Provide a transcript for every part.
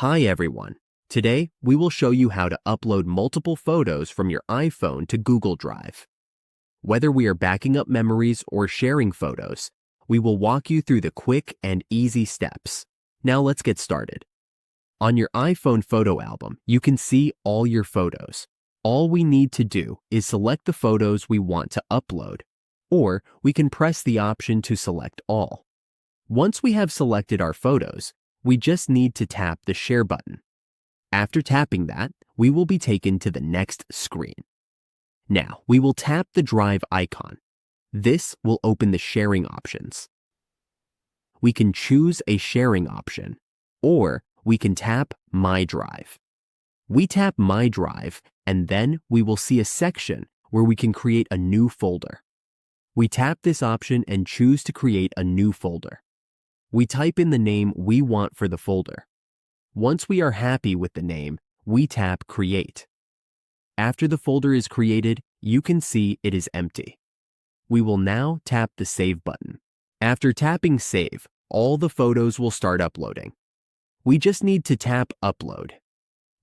Hi everyone. Today, we will show you how to upload multiple photos from your iPhone to Google Drive. Whether we are backing up memories or sharing photos, we will walk you through the quick and easy steps. Now let's get started. On your iPhone photo album, you can see all your photos. All we need to do is select the photos we want to upload, or we can press the option to select all. Once we have selected our photos, we just need to tap the Share button. After tapping that, we will be taken to the next screen. Now, we will tap the Drive icon. This will open the sharing options. We can choose a sharing option, or we can tap My Drive. We tap My Drive, and then we will see a section where we can create a new folder. We tap this option and choose to create a new folder. We type in the name we want for the folder. Once we are happy with the name, we tap Create. After the folder is created, you can see it is empty. We will now tap the Save button. After tapping Save, all the photos will start uploading. We just need to tap Upload.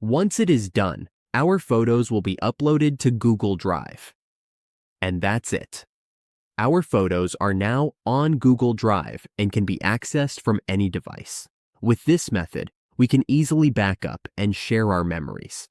Once it is done, our photos will be uploaded to Google Drive. And that's it. Our photos are now on Google Drive and can be accessed from any device. With this method, we can easily back up and share our memories.